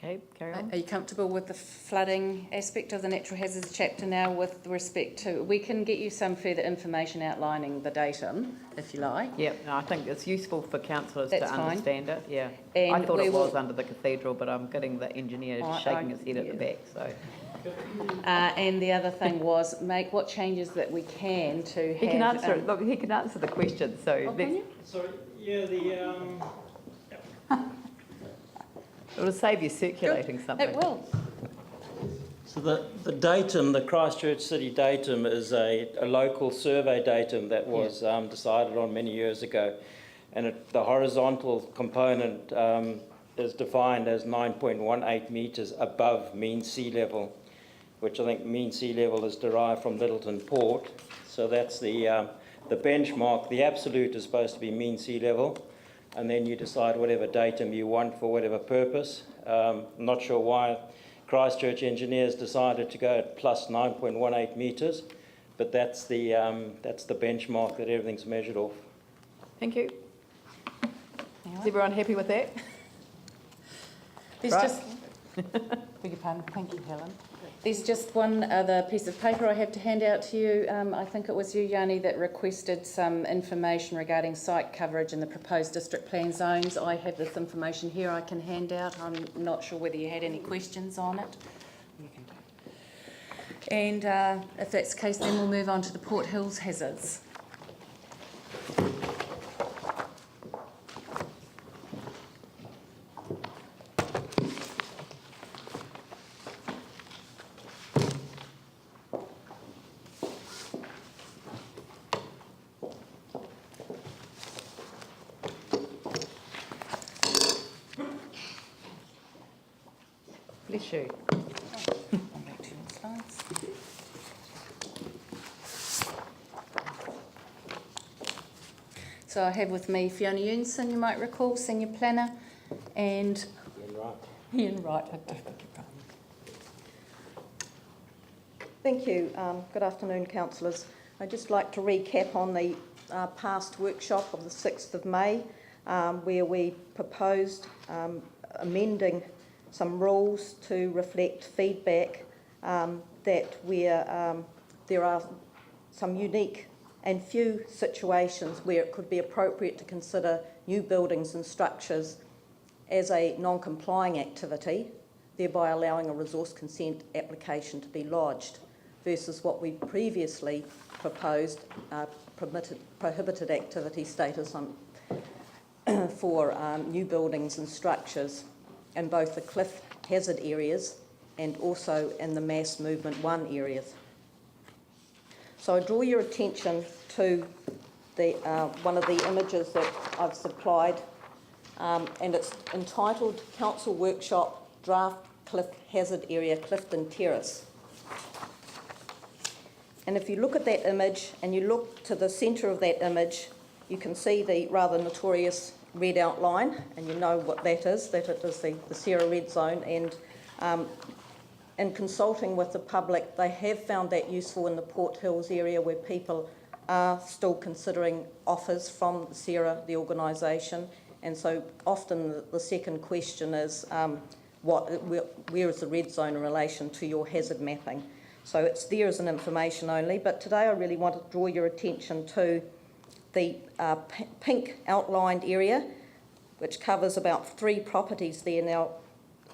Okay, carry on. Are you comfortable with the flooding aspect of the natural hazards chapter now with respect to... We can get you some further information outlining the datum, if you like. Yep, no, I think it's useful for councillors That's to fine. understand it, yeah. And I thought we it was will- under the cathedral, but I'm getting the engineer shaking his head at the back, so... And the other thing was make what changes that we can to have... He can answer it. Look, he can answer the question, so... Oh, can you? Sorry, yeah, It'll save you circulating something. It will. So the datum, the Christchurch City datum, is a local survey datum that was decided on many years ago, and the horizontal component is defined as 9.18 metres above mean sea level, which I think mean sea level is derived from Littleton Port. So that's the benchmark. The absolute is supposed to be mean sea level, and then you decide whatever datum you want for whatever purpose. I'm not sure why Christchurch engineers decided to go at plus 9.18 metres, but that's the benchmark that everything's measured off. Thank you. Is everyone happy with that? There's Right. just... Beg your pardon. Thank you, Helen. There's just one other piece of paper I have to hand out to you. I think it was you, Yanni, that requested some information regarding site coverage in the proposed district plan zones. I have this information here I can hand out. I'm not sure whether you had any questions on it. You can do. And if that's the case, then we'll move on to the Port Hills hazards. Bless you. Come back to your slides. So I have with me Fiona Eunson, you might recall, Senior Planner, and Ian Wright. Thank you. Good afternoon, councillors. I'd just like to recap on the past workshop of the 6th of May, where we proposed amending some rules to reflect feedback that there are some unique and few situations where it could be appropriate to consider new buildings and structures as a non-complying activity, thereby allowing a resource consent application to be lodged, versus what we previously proposed, prohibited activity status for new buildings and structures in both the cliff hazard areas and also in the mass movement 1 areas. So I draw your attention to the one of the images that I've supplied, and it's entitled Council Workshop Draft Cliff Hazard Area, Clifton Terrace. And if you look at that image and you look to the centre of that image, you can see the rather notorious red outline, and you know what that is, that it is the Sierra Red Zone, and in consulting with the public, they have found that useful in the Port Hills area where people are still considering offers from Sierra, the organisation, and so often the second question is where is the red zone in relation to your hazard mapping? So it's there as an information only, but today I really want to draw your attention to the pink outlined area, which covers about 3 properties there. Now,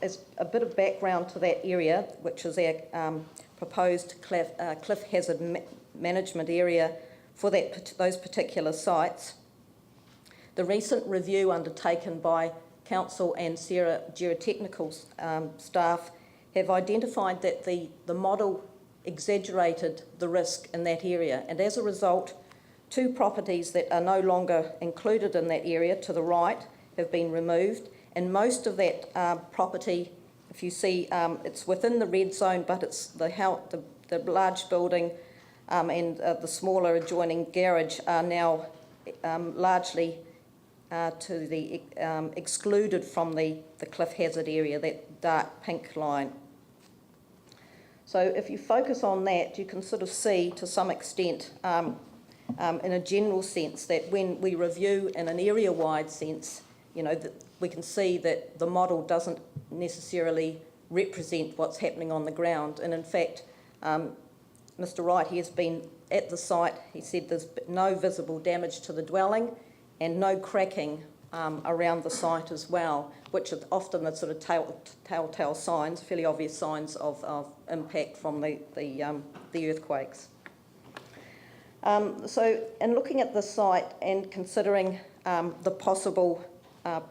as a bit of background to that area, which is our proposed cliff hazard management area for those particular sites, the recent review undertaken by Council and Sierra geotechnical staff have identified that the model exaggerated the risk in that area, and as a result, 2 properties that are no longer included in that area to the right have been removed, and most of that property, if you see, it's within the red zone, but it's the large building and the smaller adjoining garage are now largely to the excluded from the cliff hazard area, that dark pink line. So if you focus on that, you can sort of see to some extent in a general sense that when we review in an area-wide sense, we can see that the model doesn't necessarily represent what's happening on the ground. And in fact, Mr. Wright, he has been at the site. He said there's no visible damage to the dwelling and no cracking around the site as well, which are often the sort of telltale signs, fairly obvious signs of impact from the earthquakes. So in looking at the site and considering the possible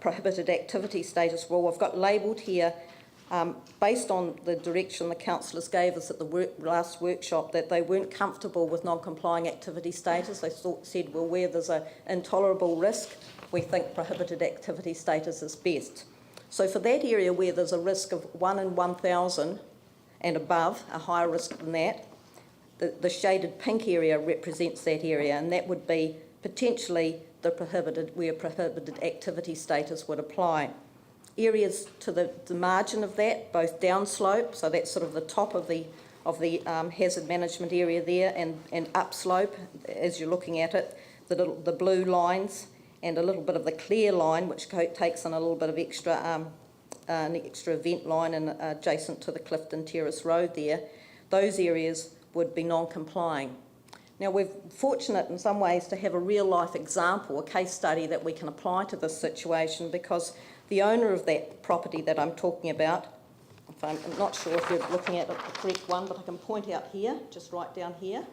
prohibited activity status rule, I've got labelled here, based on the direction the councillors gave us at the last workshop, that they weren't comfortable with non-complying activity status. They said, well, where there's an intolerable risk, we think prohibited activity status is best. So for that area where there's a risk of 1 in 1,000 and above, a higher risk than that, the shaded pink area represents that area, and that would be potentially where prohibited activity status would apply. Areas to the margin of that, both downslope, so that's sort of the top of the hazard management area there, and upslope, as you're looking at it, the blue lines, and a little bit of the clear line, which takes in a little bit of an extra vent line and adjacent to the Clifton Terrace Road there, those areas would be non-complying. Now, we're fortunate in some ways to have a real-life example, a case study that we can apply to this situation, because the owner of that property that I'm talking about, I'm not sure if you're looking at the correct one, but I can point out here, just right down here,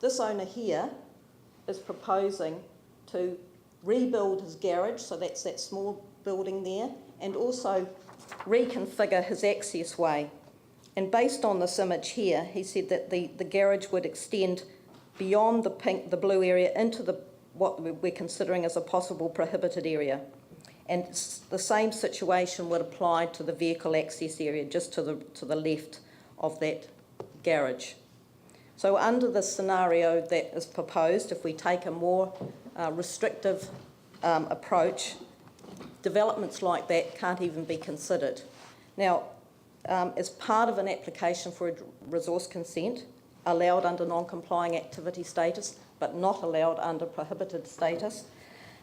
this owner here is proposing to rebuild his garage, so that's that small building there, and also reconfigure his access way. And based on this image here, he said that the garage would extend beyond the blue area into what we're considering as a possible prohibited area. And the same situation would apply to the vehicle access area, just to the left of that garage. So under the scenario that is proposed, if we take a more restrictive approach, developments like that can't even be considered. Now, as part of an application for a resource consent, allowed under non-complying activity status, but not allowed under prohibited status,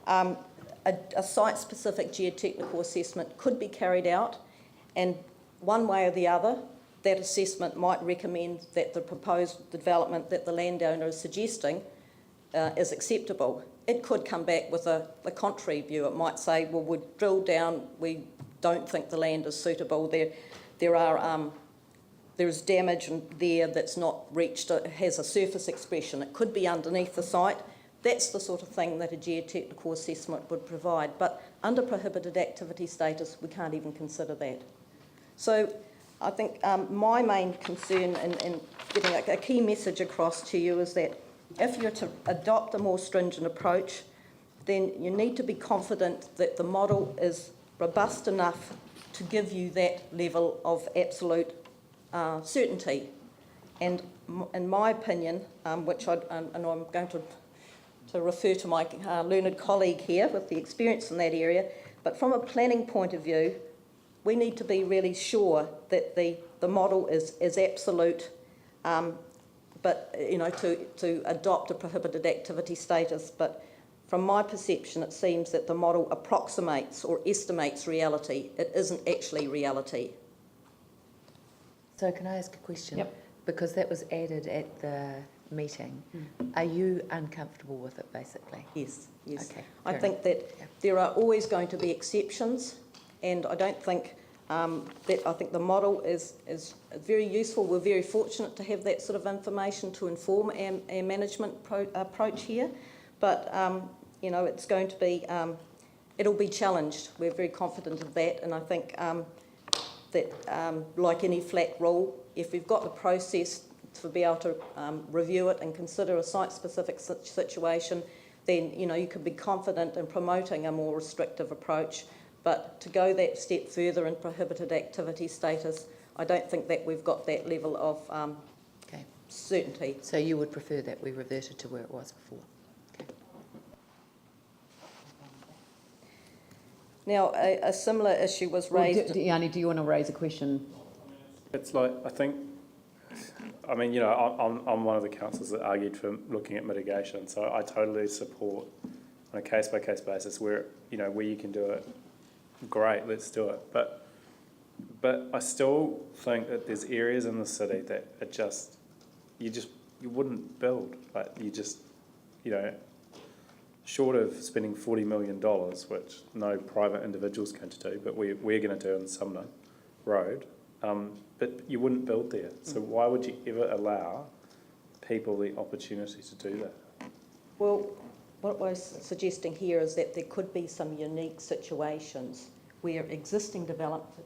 a site-specific geotechnical assessment could be carried out, and one way or the other, that assessment might recommend that the proposed development that the landowner is suggesting is acceptable. It could come back with a contrary view. It might say, well, we've drilled down, we don't think the land is suitable. There is damage there that's not reached, it has a surface expression. It could be underneath the site. That's the sort of thing that a geotechnical assessment would provide. But under prohibited activity status, we can't even consider that. So I think my main concern in getting a key message across to you is that if you're to adopt a more stringent approach, then you need to be confident that the model is robust enough to give you that level of absolute certainty. And in my opinion, which I'm going to refer to my learned colleague here with the experience in that area, but from a planning point of view, we need to be really sure that the model is absolute, but to adopt a prohibited activity status. But from my perception, it seems that the model approximates or estimates reality. It isn't actually reality. So can I ask a question? Yep. Because that was added at the meeting. Are you uncomfortable with it, basically? Yes. Okay. I think that there are always going to be exceptions, and I don't think I think the model is very useful. We're very fortunate to have that sort of information to inform our management approach here, but it's going to be it'll be challenged. We're very confident of that, and I think that like any flat rule, if we've got the process to be able to review it and consider a site-specific situation, then you can be confident in promoting a more restrictive approach. But to go that step further in prohibited activity status, I don't think that we've got that level of certainty. So you would prefer that we reverted to where it was before? Okay. Now, a similar issue was raised... Yanni, do you want to raise a question? It's like, I'm one of the councillors that argued for looking at mitigation, so I totally support on a case-by-case basis where, where you can do it, great, let's do it. But I still think that there's areas in the city that are you wouldn't build. Like, short of spending $40 million, which no private individual's going to do, but we're going to do in Sumner Road, but you wouldn't build there. So why would you ever allow people the opportunity to do that? Well, what we're suggesting here is that there could be some unique situations where existing development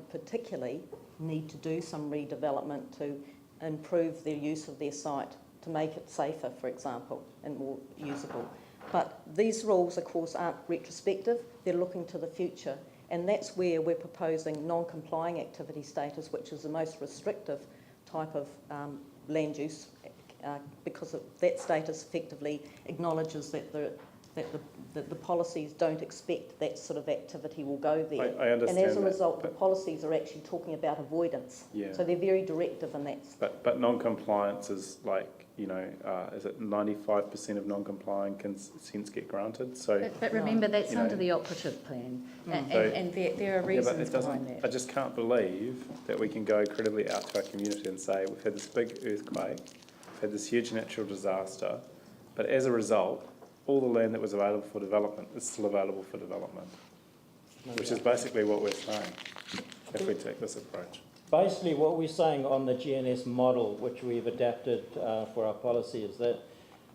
particularly need to do some redevelopment to improve their use of their site, to make it safer, for example, and more usable. But these rules, of course, aren't retrospective, they're looking to the future, and that's where we're proposing non-complying activity status, which is the most restrictive type of land use, because that status effectively acknowledges that the policies don't expect that sort of activity will go there. I understand. And as a result, the policies are actually talking about avoidance. Yeah. So they're very directive in that. But non-compliance is like, is it 95% of non-complying consents get granted? So But remember, that's No. under the operative plan, and there are yeah, but reasons it behind doesn't. that. I just can't believe that we can go credibly out to our community and say we've had this big earthquake, we've had this huge natural disaster, but as a result, all the land that was available for development is still available for development, which is basically what we're saying if we take this approach. Basically, what we're saying on the GNS model, which we've adapted for our policy, is that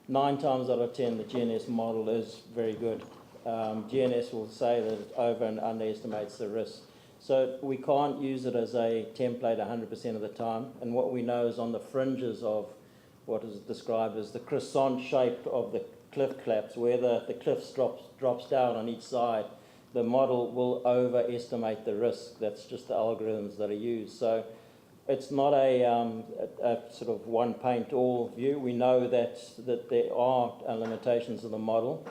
9 times out of 10, the GNS model is very good. GNS will say that it over and underestimates the risk. So we can't use it as a template 100% of the time. And what we know is on the fringes of what is described as the croissant shape of the cliff collapse, where the cliff drops down on each side, the model will overestimate the risk. That's just the algorithms that are used. So it's not a sort of one paint all view. We know that there are limitations of the model.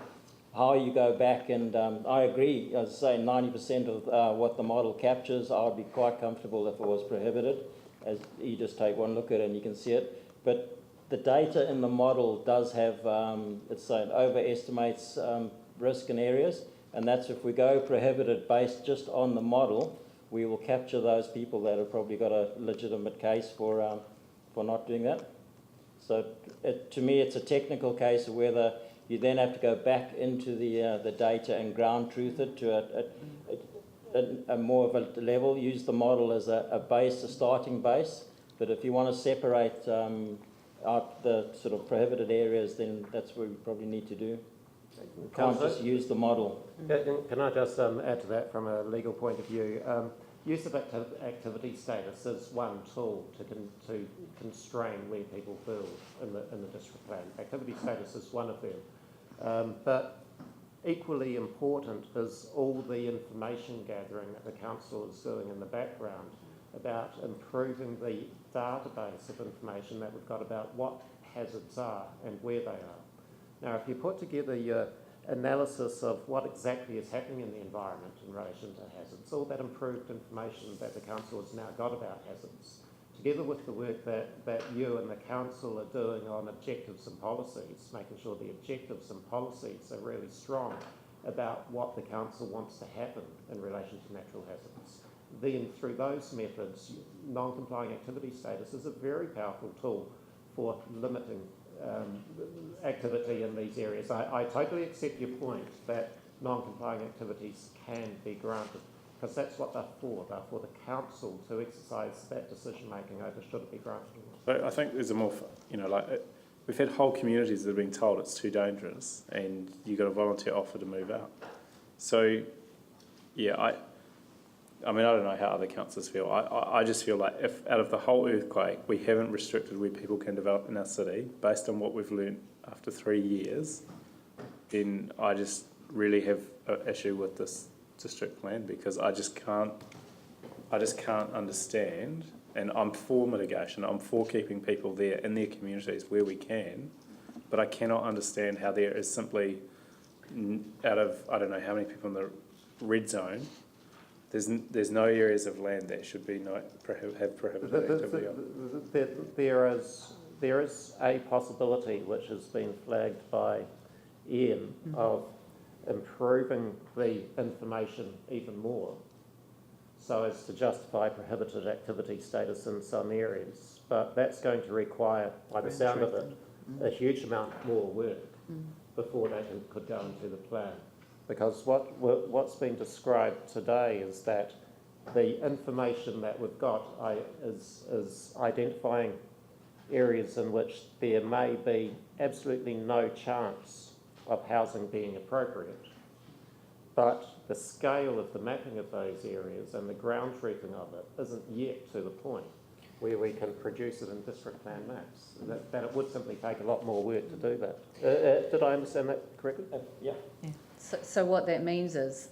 How you go back, and I agree, as I say, 90% of what the model captures, I would be quite comfortable if it was prohibited. As you just take one look at it and you can see it. But the data in the model does have, it overestimates risk in areas, and that's if we go prohibited based just on the model, we will capture those people that have probably got a legitimate case for not doing that. So to me, it's a technical case of whether you then have to go back into the data and ground truth it to a more of a level, use the model as a base, a starting base. But if you want to separate out the sort of prohibited areas, then that's what we probably need to do. We can't just use the model. Can I just add to that from a legal point of view? Use of activity status is one tool to constrain where people build in the district plan. Activity status is one of them. But equally important is all the information gathering that the council is doing in the background about improving the database of information that we've got about what hazards are and where they are. Now, if you put together your analysis of what exactly is happening in the environment in relation to hazards, all that improved information that the council has now got about hazards, together with the work that you and the council are doing on objectives and policies, making sure the objectives and policies are really strong about what the council wants to happen in relation to natural hazards. Then through those methods, non-complying activity status is a very powerful tool for limiting activity in these areas. I totally accept your point that non-complying activities can be granted, because that's what they're for. They're for the council to exercise that decision-making over should it be granted or not. So I think there's a more, we've had whole communities that have been told it's too dangerous and you've got a volunteer offer to move out. So, yeah, I mean, I don't know how other councils feel. I just feel like if out of the whole earthquake, we haven't restricted where people can develop in our city based on what we've learned after 3 years, then I just really have an issue with this district plan, because I just can't understand, and I'm for mitigation, I'm for keeping people there in their communities where we can, but I cannot understand how there is simply, out of, I don't know how many people in the red zone, there's no areas of land that should be have prohibited activity on. There is a possibility which has been flagged by Ian of improving the information even more so as to justify prohibited activity status in some areas. But that's going to require, by the sound of it, a huge amount more work before that could go into the plan. Because what's been described today is that the information that we've got is identifying areas in which there may be absolutely no chance of housing being appropriate. But the scale of the mapping of those areas and the ground truthing of it isn't yet to the point where we can produce it in district plan maps. That it would simply take a lot more work to do that. Did I understand that correctly? Yeah. So what that means is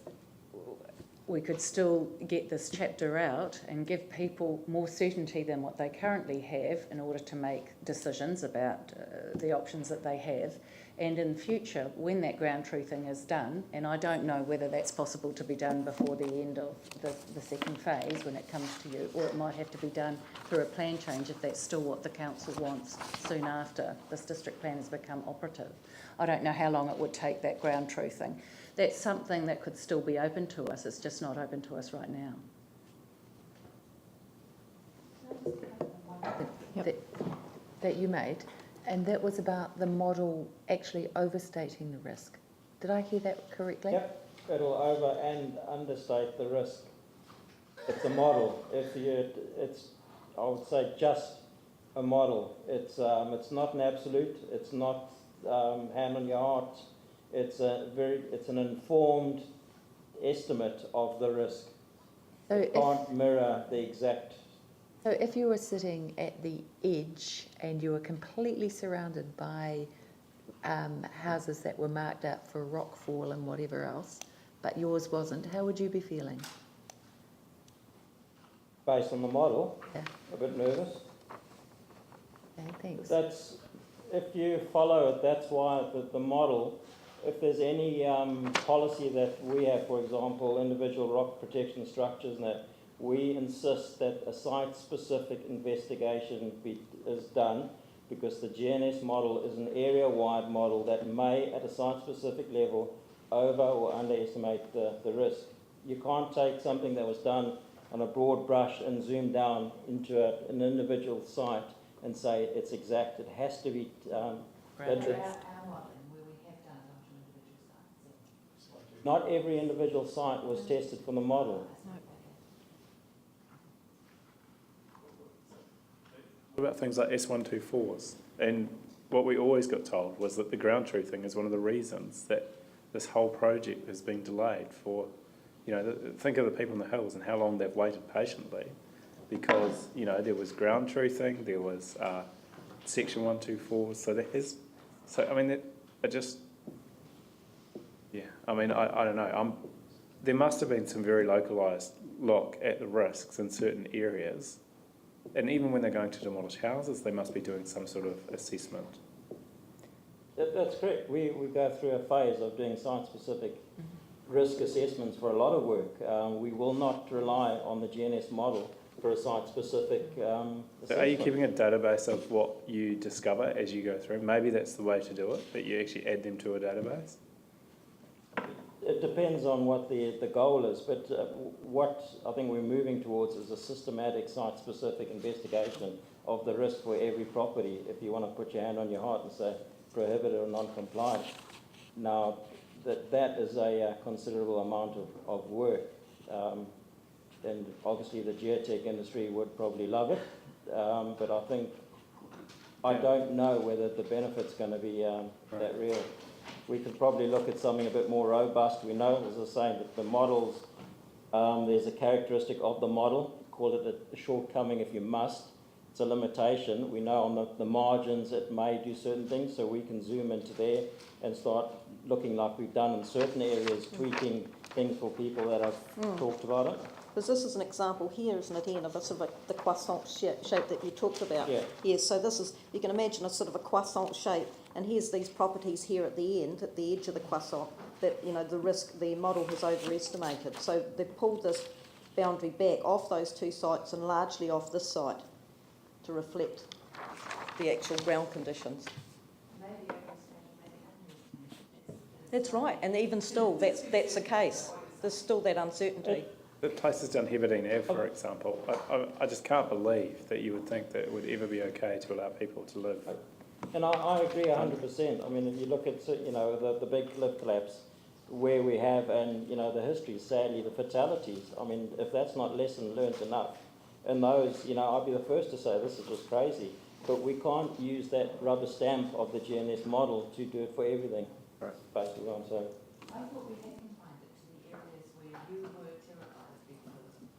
we could still get this chapter out and give people more certainty than what they currently have in order to make decisions about the options that they have. And in future, when that ground truthing is done, and I don't know whether that's possible to be done before the end of the second phase when it comes to you, or it might have to be done through a plan change if that's still what the council wants soon after this district plan has become operative. I don't know how long it would take, that ground truthing. That's something that could still be open to us. It's just not open to us right now. That you made, and that was about the model actually overstating the risk. Did I hear that correctly? Yep, it'll over and understate the risk. It's a model. It's I would say just a model. It's not an absolute. It's not hand on your heart. It's an informed estimate of the risk. So It can't mirror the exact. So if you were sitting at the edge and you were completely surrounded by houses that were marked out for rockfall and whatever else, but yours wasn't, how would you be feeling? Based on the model, Yeah. a bit nervous. Okay, thanks. That's, if you follow it, that's why the model, if there's any policy that we have, for example, individual rock protection structures, and that we insist that a site-specific investigation is done, because the GNS model is an area-wide model that may, at a site-specific level, over or underestimate the risk. You can't take something that was done on a broad brush and zoom down into an individual site and say it's exact. It has to be. Not every individual site was tested for the model. What about things like S124s? And what we always got told was that the ground truthing is one of the reasons that this whole project has been delayed for, think of the people in the hills and how long they've waited patiently, because, there was ground truthing, there was section 124s, I don't know. There must have been some very localised look at the risks in certain areas. And even when they're going to demolish houses, they must be doing some sort of assessment. That's correct. We go through a phase of doing site-specific risk assessments for a lot of work. We will not rely on the GNS model for a site-specific assessment. So are you keeping a database of what you discover as you go through? Maybe that's the way to do it, that you actually add them to a database? It depends on what the goal is, but what I think we're moving towards is a systematic site-specific investigation of the risk for every property, if you want to put your hand on your heart and say prohibited or non-compliant. Now, that is a considerable amount of work, and obviously the geotech industry would probably love it, but I don't know whether the benefit's going to be that real. We could probably look at something a bit more robust. We know, as I was saying, that the models, there's a characteristic of the model, call it a shortcoming if you must. It's a limitation. We know on the margins it may do certain things, so we can zoom into there and start looking like we've done in certain areas, tweaking things for people that have talked about it. Because this is an example here, isn't it, Ian, of a sort of like the croissant shape that you talked about. Yeah. Yes, so this is, you can imagine a sort of a croissant shape, and here's these properties here at the end, at the edge of the croissant, that, the risk, the model has overestimated. So they've pulled this boundary back off those two sites and largely off this site to reflect the actual ground conditions. That's right, and even still, that's the case. There's still that uncertainty. But places down Heberdean Ave, for example, I just can't believe that you would think that it would ever be okay to allow people to live. And I agree 100%. I mean, if you look at, the big cliff collapse, where we have, and, the history, sadly, the fatalities, I mean, if that's not lesson learnt enough, and those, I'd be the first to say this is just crazy, but we can't use that rubber stamp of the GNS model to do it for everything. Right. Basically what I'm saying. I thought we had confined it to the areas where you were terrified of people living.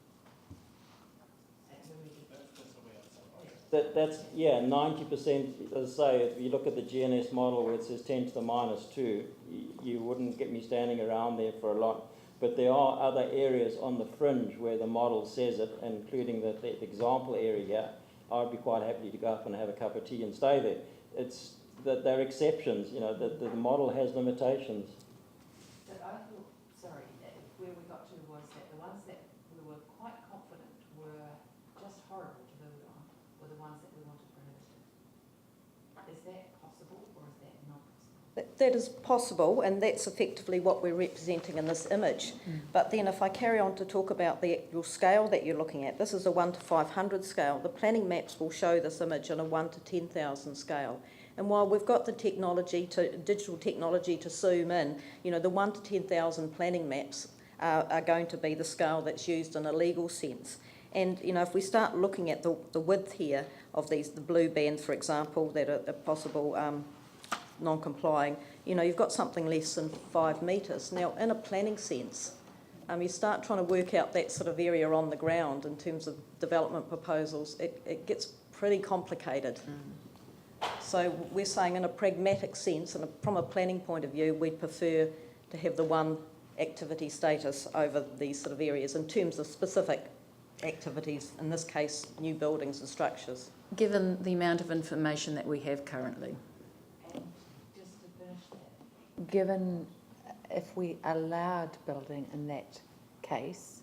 That's where we did that. That's 90%, as I say, if you look at the GNS model where it says 10 to the minus 2, you wouldn't get me standing around there for a lot. But there are other areas on the fringe where the model says it, including the example area here. I'd be quite happy to go up and have a cup of tea and stay there. It's that they're exceptions, the model has limitations. But I thought, sorry, that where we got to was that the ones that we were quite confident were just horrible to build on were the ones that we wanted prohibited. Is that possible or is that not possible? That is possible, and that's effectively what we're representing in this image. But then if I carry on to talk about the actual scale that you're looking at, this is a 1 to 500 scale. The planning maps will show this image in a 1 to 10,000 scale. And while we've got the digital technology to zoom in, the 1 to 10,000 planning maps are going to be the scale that's used in a legal sense. And, if we start looking at the width here of the blue bands, for example, that are possible non-complying, you've got something less than 5 metres. Now, in a planning sense, you start trying to work out that sort of area on the ground in terms of development proposals, it gets pretty complicated. So we're saying in a pragmatic sense, and from a planning point of view, we'd prefer to have the one activity status over these sort of areas in terms of specific activities, in this case, new buildings and structures. Given the amount of information that we have currently. And just to finish that, given if we allowed building in that case,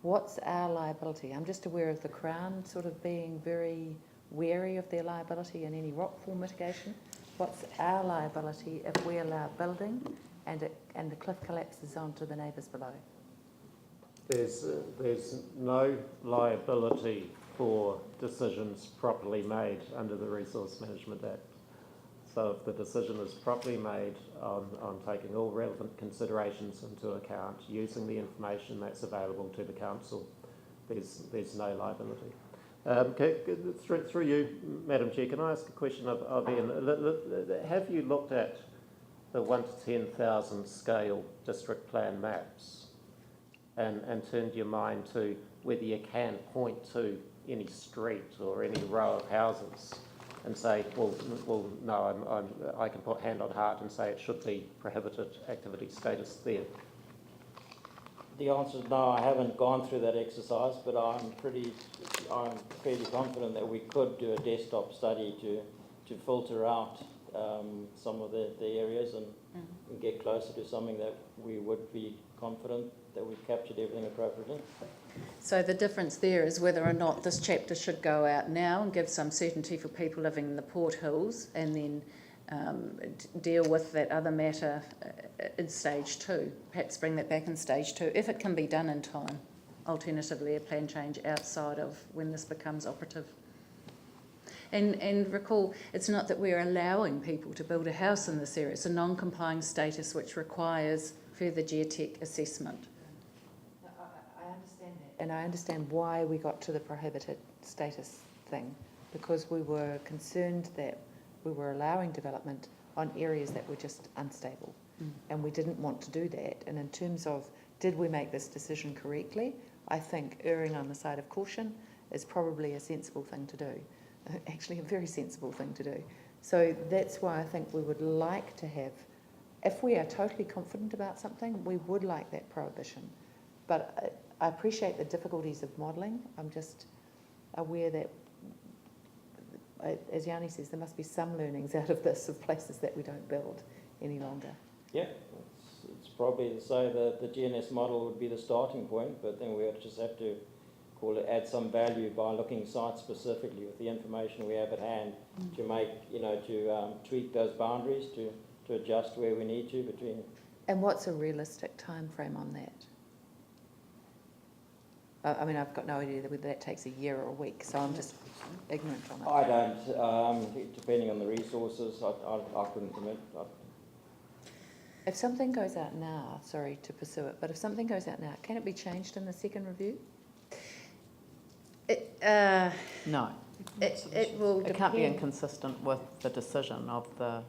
what's our liability? I'm just aware of the Crown sort of being very wary of their liability in any rockfall mitigation. What's our liability if we allow building and the cliff collapses onto the neighbours below? There's no liability for decisions properly made under the Resource Management Act. So if the decision is properly made on taking all relevant considerations into account, using the information that's available to the council, there's no liability. Through you, Madam Chair, can I ask a question of Ian? Have you looked at the 1 to 10,000 scale district plan maps and turned your mind to whether you can point to any street or any row of houses and say, well, no, I can put hand on heart and say it should be prohibited activity status there? The answer is no, I haven't gone through that exercise, but I'm fairly confident that we could do a desktop study to filter out some of the areas and get closer to something that we would be confident that we've captured everything appropriately. So the difference there is whether or not this chapter should go out now and give some certainty for people living in the Port Hills, and then deal with that other matter in stage 2, perhaps bring that back in stage 2, if it can be done in time. Alternatively, a plan change outside of when this becomes operative. And recall, it's not that we're allowing people to build a house in this area, it's a non-complying status which requires further geotech assessment. I understand that. And I understand why we got to the prohibited status thing, because we were concerned that we were allowing development on areas that were just unstable. And we didn't want to do that. And in terms of, did we make this decision correctly? I think erring on the side of caution is probably a sensible thing to do. Actually, a very sensible thing to do. So that's why I think we would like to have, if we are totally confident about something, we would like that prohibition. But I appreciate the difficulties of modelling. I'm just aware that, as Yanni says, there must be some learnings out of this, of places that we don't build any longer. Yeah, it's probably to say that the GNS model would be the starting point, but then we would just have to add some value by looking site specifically with the information we have at hand to make, to tweak those boundaries to to adjust where we need to between. And what's a realistic time frame on that? I mean, I've got no idea whether that takes a year or a week, so I'm just ignorant on it. I don't, depending on the resources, I couldn't commit. If something goes out now, sorry to pursue it, but if something goes out now, can it be changed in the second review? No, It will it can't be depend. inconsistent with the decision of the,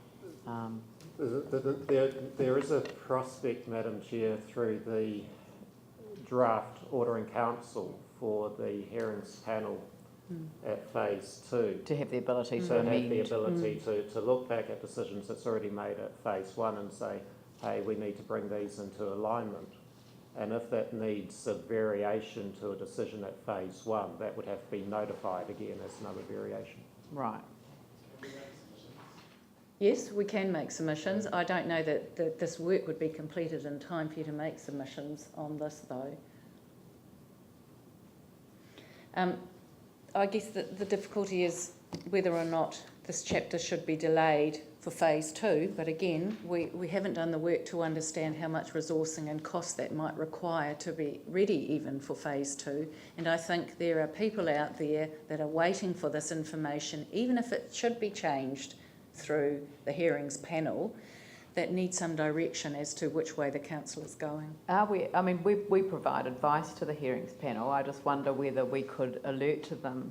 There is a prospect, Madam Chair, through the draft ordering council for the hearings panel at phase 2. to have the ability to To have the amend. ability to look back at decisions that's already made at phase 1 and say, hey, we need to bring these into alignment. And if that needs a variation to a decision at phase 1, that would have to be notified again as another variation. Right. Yes, we can make submissions. I don't know that this work would be completed in time for you to make submissions on this, though. I guess the difficulty is whether or not this chapter should be delayed for phase 2, but again, we haven't done the work to understand how much resourcing and cost that might require to be ready even for phase 2. And I think there are people out there that are waiting for this information, even if it should be changed through the hearings panel, that need some direction as to which way the council is going. We provide advice to the hearings panel. I just wonder whether we could alert to them,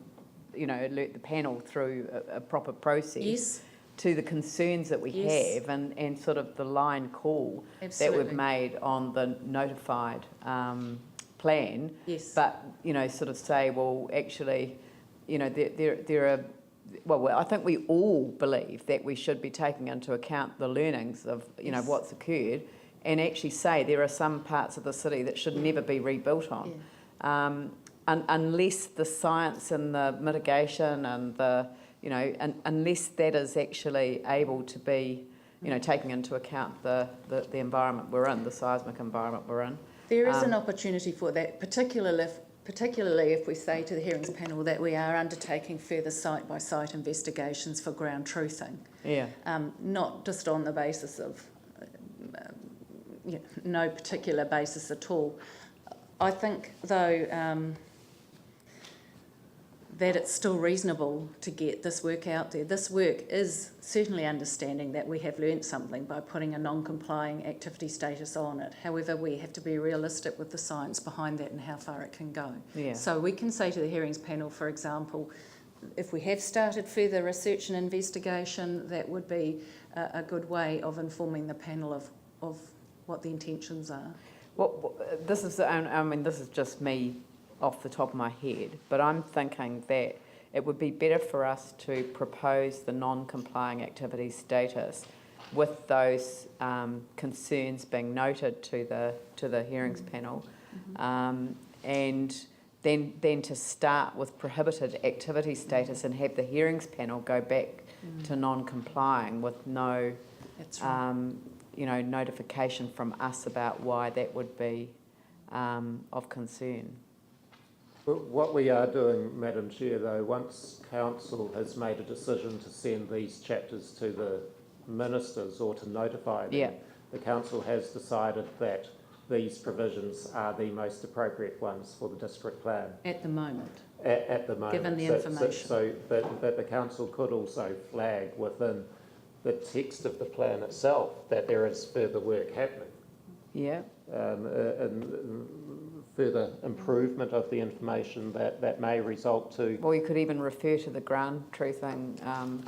alert the panel through a proper process. Yes. To the concerns that we Yes. have and sort of the line call Absolutely. that we've made on the notified plan. Yes. But, sort of say, well, actually, there are, well, I think we all believe that we should be taking into account the learnings of, Yes. what's occurred and actually say there are some parts of the city that should never be rebuilt on. Yeah. Unless the science and the mitigation and the, unless that is actually able to be, taking into account the environment we're in, the seismic environment we're in. There is an opportunity for that, particularly if we say to the hearings panel that we are undertaking further site-by-site investigations for ground truthing. Yeah. Not just on the basis of no particular basis at all. I think, though, that it's still reasonable to get this work out there. This work is certainly understanding that we have learnt something by putting a non-complying activity status on it. However, we have to be realistic with the science behind that and how far it can go. Yeah. So we can say to the hearings panel, for example, if we have started further research and investigation, that would be a good way of informing the panel of what the intentions are. Well, this is just me off the top of my head, but I'm thinking that it would be better for us to propose the non-complying activity status with those concerns being noted to the hearings panel, and then to start with prohibited activity status and have the hearings panel go back to non-complying with no That's right. notification from us about why that would be of concern. What we are doing, Madam Chair, though, once council has made a decision to send these chapters to the ministers or to notify them, the council has decided that these provisions are the most appropriate ones for the district plan. At the moment. At the moment. Given the information. But the council could also flag within the text of the plan itself that there is further work happening. Yeah. And further improvement of the information that may result to... Well, you could even refer to the ground truthing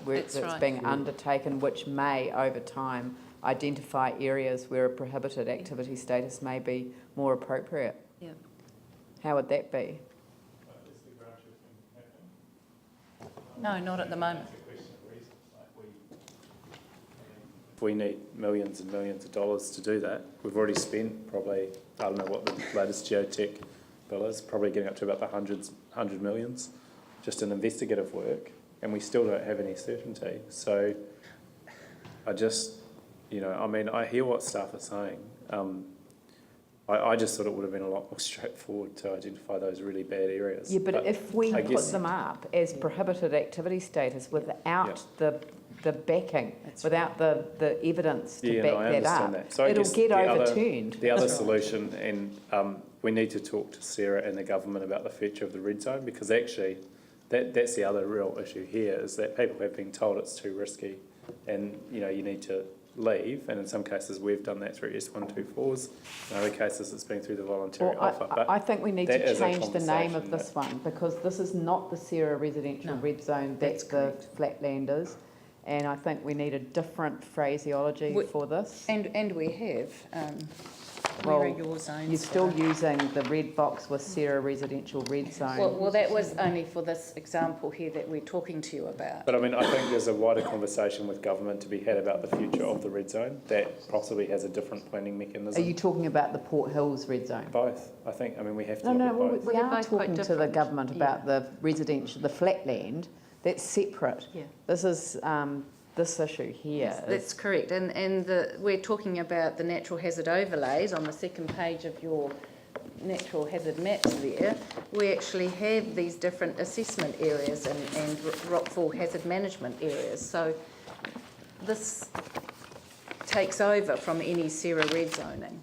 work that's being undertaken, which may, over time, identify areas where a prohibited activity status may be more appropriate. Yeah. How would that be? No, not at the moment. If we need millions and millions of dollars to do that, we've already spent probably, I don't know what the latest geotech bill is, probably getting up to about the hundred millions, just in investigative work, and we still don't have any certainty. So I just, I hear what staff are saying. I just thought it would have been a lot more straightforward to identify those really bad areas. Yeah, but if we I put guess- them up as prohibited activity status without the the backing, without the evidence to Yeah, back no, I that understand up, that. So I it'll guess get the other- overturned. The other solution, and we need to talk to Sarah and the government about the future of the red zone, because actually that's the other real issue here, is that people have been told it's too risky and, you know, you need to leave, and in some cases we've done that through S124s, in other cases it's been through the voluntary Well, offer. But I think we need that to is a change the name of conversation this one, because this is not the Sierra Residential No, Red Zone, that's the Flatlanders. And I think we need a different phraseology for this. And we have, Well, where are your zones? You're still for that? using the red box with Sierra Residential Red Zone. Well, that was only for this example here that we're talking to you about. But I mean, I think there's a wider conversation with government to be had about the future of the red zone that possibly has a different planning Are mechanism. you talking about the Port Hills Red Zone? Both, I think. I mean, we have to No, look no, at well, both. we They're are both quite talking to the different. government about the residential, the flatland, that's separate. Yeah. This is, this issue here is. That's correct, and we're talking about the natural hazard overlays on the second page of your natural hazard maps there. We actually have these different assessment areas and rockfall hazard management areas. So this takes over from any Sierra red zoning.